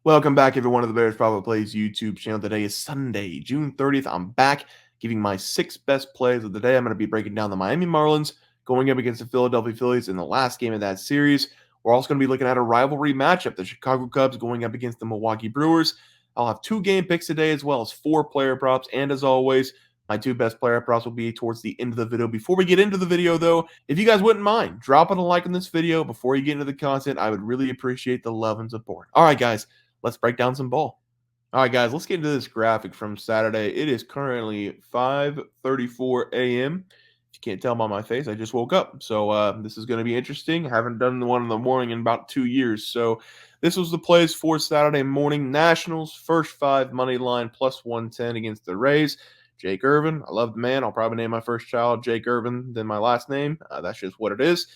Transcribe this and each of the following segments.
Welcome back, everyone, to the Bears Probably Plays YouTube channel. Today is Sunday, June 30th. I'm back giving my 6 best plays of the day. I'm going to be breaking down the Miami Marlins going up against the Philadelphia Phillies in the last game of that series. We're also going to be looking at a rivalry matchup, the Chicago Cubs going up against the Milwaukee Brewers. I'll have 2 game picks today as well as 4 player props. And as always, my 2 best player props will be towards the end of the video. Before we get into the video, though, if you guys wouldn't mind dropping a like on this video before you get into the content, I would really appreciate the love and support. All right, guys. Let's break down some ball. All right, guys, let's get into this graphic from Saturday. It is currently 5:34 a.m. If you can't tell by my face, I just woke up. So this is going to be interesting. I haven't done the one in the morning in about 2 years. So this was the plays for Saturday morning. Nationals, first 5 money line plus 110 against the Rays. Jake Irvin, I love the man. I'll probably name my first child Jake Irvin than my last name. That's just what it is.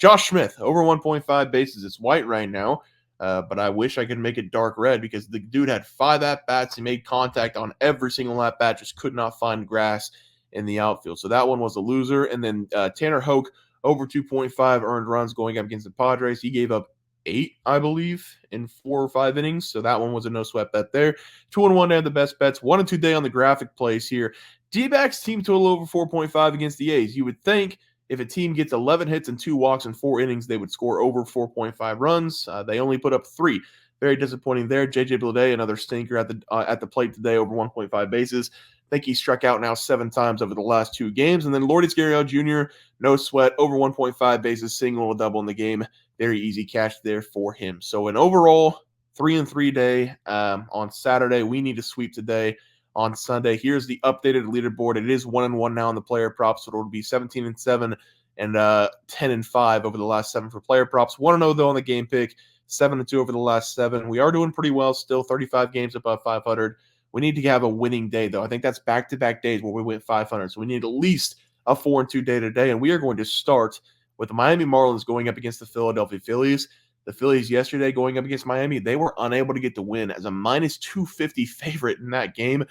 Josh Smith, over 1.5 bases. It's white right now. But I wish I could make it dark red because the dude had 5 at-bats. He made contact on every single at-bat, just could not find grass in the outfield. So that one was a loser. And then Tanner Hoke, over 2.5 earned runs going up against the Padres. He gave up 8, I believe, in 4 or 5 innings. So that one was a no-sweat bet there. 2-1 to have the best bets. 1-2 day on the graphic plays here. D-backs team total over 4.5 against the A's. You would think if a team gets 11 hits and 2 walks in 4 innings, they would score over 4.5 runs. They only put up 3. Very disappointing there. J.J. Bleday, another stinker at the plate today, over 1.5 bases. I think he struck out now 7 times over the last 2 games. And then Lourdes Gurriel Jr., no sweat, over 1.5 bases, single or double in the game. Very easy cash there for him. So an overall 3-3 day on Saturday. We need to sweep today. On Sunday, here's the updated leaderboard. It is 1-1 now in the player props, so it'll be 17-7 and 10-5 over the last 7 for player props. 1-0 though on the game pick, 7-2 over the last 7. We are doing pretty well still, 35 games above 500. We need to have a winning day though. I think that's back-to-back days where we went 500, so we need at least a 4-2 day today, and we are going to start with the Miami Marlins going up against the Philadelphia Phillies. The Phillies yesterday going up against Miami, they were unable to get the win as a -250 favorite in that game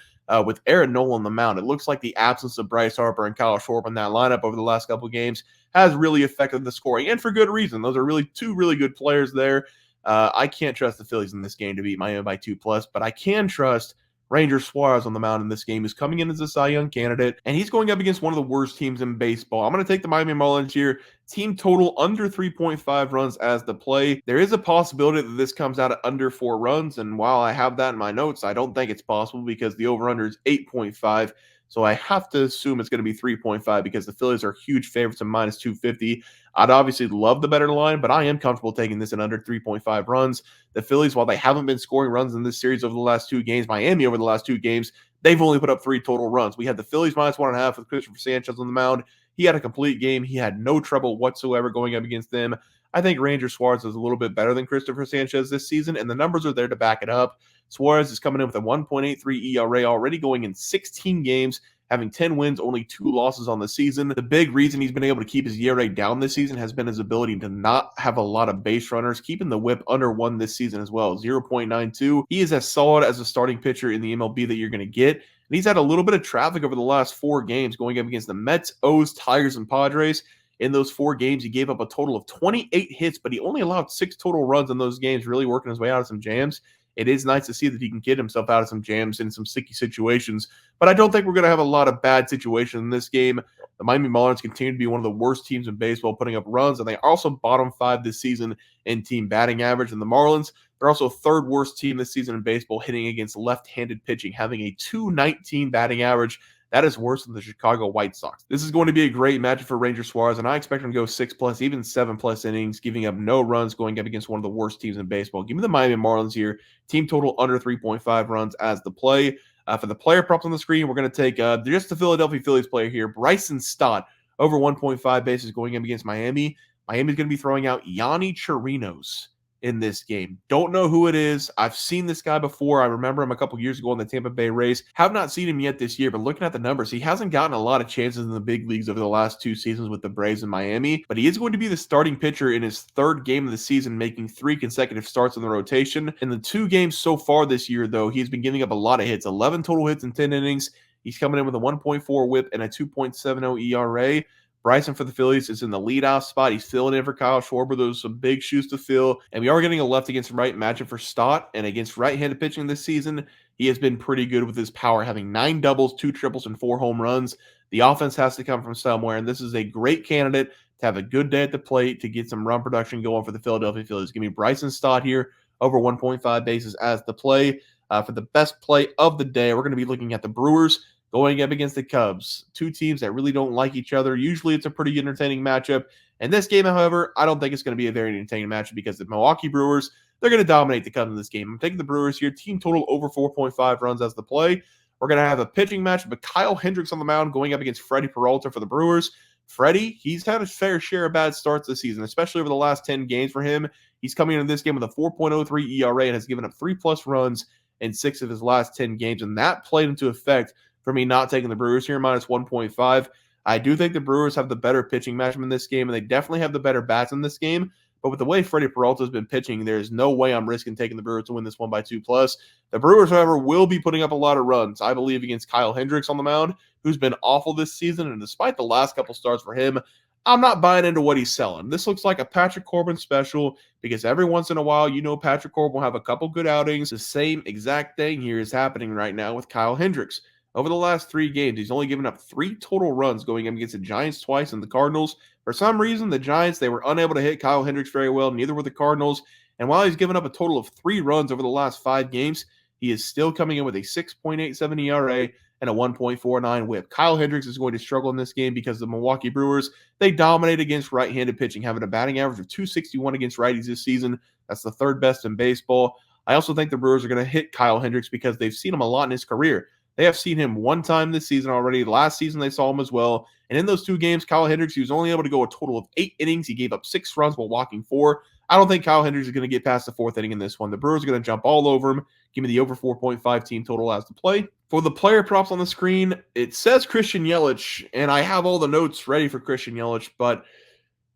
with Aaron Nola on the mound. It looks like the absence of Bryce Harper and Kyle Schwarber in that lineup over the last couple of games has really affected the scoring, and for good reason. Those are really 2 really good players there. I can't trust the Phillies in this game to beat Miami by 2+, but I can trust Ranger Suarez on the mound in this game, who's coming in as a Cy Young candidate, and he's going up against one of the worst teams in baseball. I'm going to take the Miami Marlins here. Team total under 3.5 runs as the play. There is a possibility that this comes out at under 4 runs, and while I have that in my notes, I don't think it's possible because the over-under is 8.5. So I have to assume it's going to be 3.5 because the Phillies are huge favorites at -250. I'd obviously love the better line, but I am comfortable taking this at under 3.5 runs. The Phillies, while they haven't been scoring runs in this series over the last 2 games, Miami over the last 2 games, they've only put up 3 total runs. We had the Phillies -1.5 with Christopher Sanchez on the mound. He had a complete game. He had no trouble whatsoever going up against them. I think Ranger Suarez is a little bit better than Christopher Sanchez this season, and the numbers are there to back it up. Suarez is coming in with a 1.83 ERA, already going in 16 games, having 10 wins, only 2 losses on the season. The big reason he's been able to keep his ERA down this season has been his ability to not have a lot of base runners, keeping the whip under 1 this season as well, 0.92. He is as solid as a starting pitcher in the MLB that you're going to get. And he's had a little bit of traffic over the last 4 games going up against the Mets, O's, Tigers, and Padres. In those 4 games, he gave up a total of 28 hits, but he only allowed 6 total runs in those games, really working his way out of some jams. It is nice to see that he can get himself out of some jams in some sticky situations, but I don't think we're going to have a lot of bad situations in this game. The Miami Marlins continue to be one of the worst teams in baseball putting up runs, and they also bottom 5 this season in team batting average. And the Marlins, they're also 3rd worst team this season in baseball hitting against left-handed pitching, having a 219 batting average. That is worse than the Chicago White Sox. This is going to be a great matchup for Ranger Suarez, and I expect him to go 6+, even 7+ innings, giving up no runs going up against one of the worst teams in baseball. Give me the Miami Marlins here. Team total under 3.5 runs as the play. For the player props on the screen, we're going to take just the Philadelphia Phillies player here, Bryson Stott, over 1.5 bases going up against Miami. Miami's going to be throwing out Yanni Chirinos in this game. Don't know who it is. I've seen this guy before. I remember him a couple years ago in the Tampa Bay Rays. Have not seen him yet this year, but looking at the numbers, he hasn't gotten a lot of chances in the big leagues over the last 2 seasons with the Braves in Miami, but he is going to be the starting pitcher in his 3rd game of the season, making 3 consecutive starts in the rotation. In the 2 games so far this year, though, he's been giving up a lot of hits, 11 total hits in 10 innings. He's coming in with a 1.4 whip and a 2.70 ERA. Bryson for the Phillies is in the leadoff spot. He's filling in for Kyle Schwarber. Those are some big shoes to fill. And we are getting a left against right matchup for Stott. And against right-handed pitching this season, he has been pretty good with his power, having 9 doubles, 2 triples, and 4 home runs. The offense has to come from somewhere, and this is a great candidate to have a good day at the plate to get some run production going for the Philadelphia Phillies. Give me Bryson Stott here over 1.5 bases as the play. For the best play of the day, we're going to be looking at the Brewers going up against the Cubs. Two teams that really don't like each other. Usually it's a pretty entertaining matchup. In this game, however, I don't think it's going to be a very entertaining matchup because the Milwaukee Brewers, they're going to dominate the Cubs in this game. I'm taking the Brewers here. Team total over 4.5 runs as the play. We're going to have a pitching matchup with Kyle Hendricks on the mound going up against Freddie Peralta for the Brewers. Freddie, he's had a fair share of bad starts this season, especially over the last 10 games for him. He's coming into this game with a 4.03 ERA and has given up 3+ runs in 6 of his last 10 games, and that played into effect for me not taking the Brewers here, minus 1.5. I do think the Brewers have the better pitching matchup in this game, and they definitely have the better bats in this game. But with the way Freddie Peralta has been pitching, there's no way I'm risking taking the Brewers to win this one by 2+. The Brewers, however, will be putting up a lot of runs, I believe, against Kyle Hendricks on the mound, who's been awful this season. And despite the last couple starts for him, I'm not buying into what he's selling. This looks like a Patrick Corbin special because every once in a while, Patrick Corbin will have a couple good outings. The same exact thing here is happening right now with Kyle Hendricks. Over the last 3 games, he's only given up 3 total runs going up against the Giants twice and the Cardinals. For some reason, the Giants, they were unable to hit Kyle Hendricks very well. Neither were the Cardinals. And while he's given up a total of 3 runs over the last 5 games, he is still coming in with a 6.87 ERA and a 1.49 whip. Kyle Hendricks is going to struggle in this game because the Milwaukee Brewers, they dominate against right-handed pitching, having a batting average of 261 against righties this season. That's the 3rd best in baseball. I also think the Brewers are going to hit Kyle Hendricks because they've seen him a lot in his career. They have seen him 1 time this season already. Last season, they saw him as well. And in those 2 games, Kyle Hendricks, he was only able to go a total of 8 innings. He gave up 6 runs while walking 4. I don't think Kyle Hendricks is going to get past the 4th inning in this one. The Brewers are going to jump all over him. Give me the over 4.5 team total as the play. For the player props on the screen, it says Christian Yelich, and I have all the notes ready for Christian Yelich, but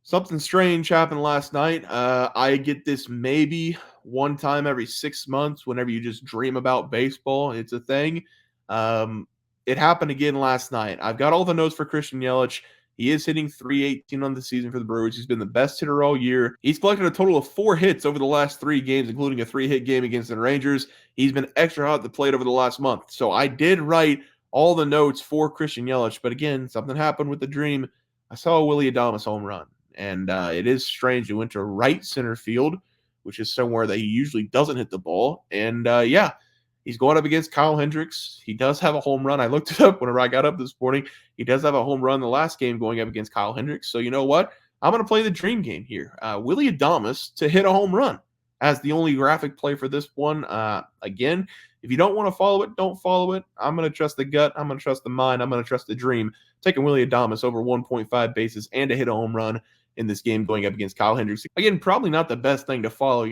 something strange happened last night. I get this maybe 1 time every 6 months whenever you just dream about baseball. It's a thing. It happened again last night. I've got all the notes for Christian Yelich. He is hitting .318 on the season for the Brewers. He's been the best hitter all year. He's collected a total of 4 hits over the last 3 games, including a 3-hit game against the Rangers. He's been extra hot at the plate over the last month. So I did write all the notes for Christian Yelich. But again, something happened with the dream. I saw a Willy Adames home run. And it is strange. He went to right center field, which is somewhere that he usually doesn't hit the ball. And he's going up against Kyle Hendricks. He does have a home run. I looked it up whenever I got up this morning. He does have a home run in the last game going up against Kyle Hendricks. So you know what? I'm going to play the dream game here. Willy Adames to hit a home run as the only graphic play for this one. Again, if you don't want to follow it, don't follow it. I'm going to trust the gut. I'm going to trust the mind. I'm going to trust the dream. Taking Willy Adames over 1.5 bases and to hit a home run in this game going up against Kyle Hendricks. Again, probably not the best thing to follow,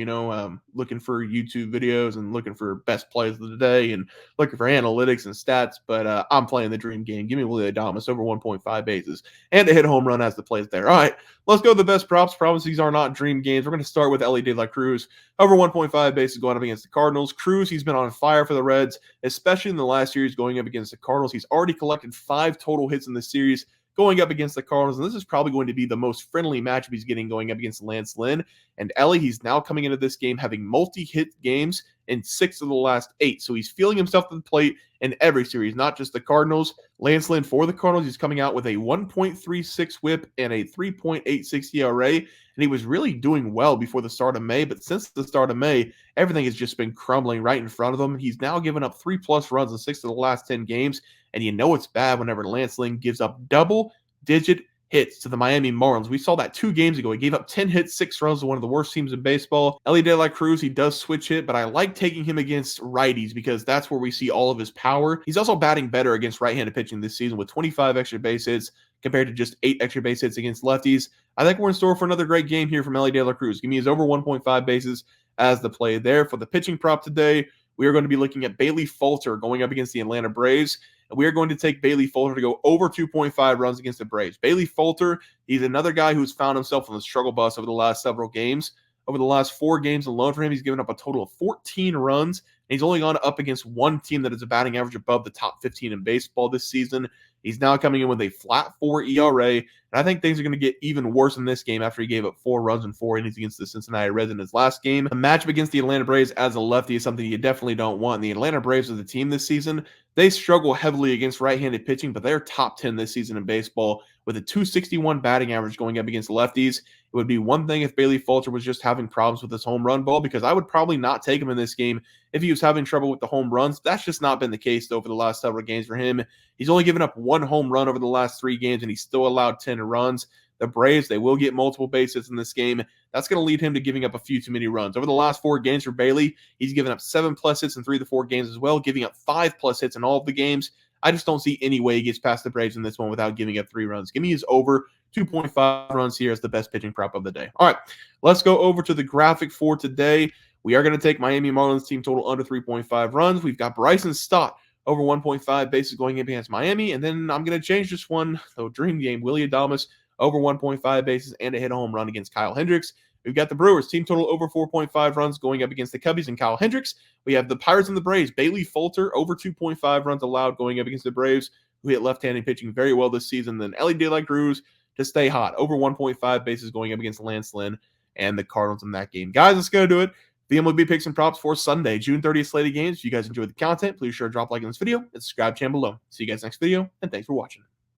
looking for YouTube videos and looking for best plays of the day and looking for analytics and stats, but I'm playing the dream game. Give me Willy Adames over 1.5 bases and to hit a home run as the plays there. All right, let's go to the best props. Promise these are not dream games. We're going to start with Elly De La Cruz. Over 1.5 bases going up against the Cardinals. Cruz, he's been on fire for the Reds, especially in the last series going up against the Cardinals. He's already collected 5 total hits in the series going up against the Cardinals, and this is probably going to be the most friendly matchup he's getting going up against Lance Lynn. And Elly, he's now coming into this game having multi-hit games in 6 of the last 8, so he's feeling himself to the plate in every series, not just the Cardinals. Lance Lynn for the Cardinals, he's coming out with a 1.36 whip and a 3.86 ERA, and he was really doing well before the start of May, but since the start of May, everything has just been crumbling right in front of him. He's now given up 3+ runs in 6 of the last 10 games, and you know it's bad whenever Lance Lynn gives up double-digit hits to the Miami Marlins. We saw that 2 games ago. He gave up 10 hits, 6 runs to one of the worst teams in baseball. Elly De La Cruz, he does switch hit, but I like taking him against righties because that's where we see all of his power. He's also batting better against right-handed pitching this season with 25 extra base hits compared to just 8 extra base hits against lefties. I think we're in store for another great game here from Elly De La Cruz. Give me his over 1.5 bases as the play there. For the pitching prop today, we are going to be looking at Bailey Falter going up against the Atlanta Braves. And we are going to take Bailey Falter to go over 2.5 runs against the Braves. Bailey Falter, he's another guy who's found himself on the struggle bus over the last several games. Over the last 4 games alone for him, he's given up a total of 14 runs. And he's only gone up against one team that is a batting average above the top 15 in baseball this season. He's now coming in with a flat 4 ERA. And I think things are going to get even worse in this game after he gave up 4 runs in 4 innings against the Cincinnati Reds in his last game. The matchup against the Atlanta Braves as a lefty is something you definitely don't want. And the Atlanta Braves are the team this season. They struggle heavily against right-handed pitching, but they're top 10 this season in baseball with a 261 batting average going up against lefties. It would be one thing if Bailey Falter was just having problems with his home run ball, because I would probably not take him in this game if he was having trouble with the home runs. That's just not been the case, though, for the last several games for him. He's only given up 1 home run over the last 3 games, and he's still allowed 10 runs. The Braves, they will get multiple base hits in this game. That's going to lead him to giving up a few too many runs. Over the last 4 games for Bailey, he's given up 7+ hits in 3 of the 4 games as well, giving up 5+ hits in all of the games. I just don't see any way he gets past the Braves in this one without giving up 3 runs. Give me his over 2.5 runs here as the best pitching prop of the day. All right, let's go over to the graphic for today. We are going to take Miami Marlins team total under 3.5 runs. We've got Bryson Stott over 1.5 bases going up against Miami. And then I'm going to change this one, the dream game, Willy Adames over 1.5 bases and a hit home run against Kyle Hendricks. We've got the Brewers team total over 4.5 runs going up against the Cubbies and Kyle Hendricks. We have the Pirates and the Braves, Bailey Falter over 2.5 runs allowed going up against the Braves, who hit left-handed pitching very well this season. Then Ellie De La Cruz to stay hot over 1.5 bases going up against Lance Lynn and the Cardinals in that game. Guys, that's going to do it. The MLB picks and props for Sunday, June 30th slated games. If you guys enjoyed the content, please sure to drop a like on this video and subscribe to the channel below. See you guys next video, and thanks for watching.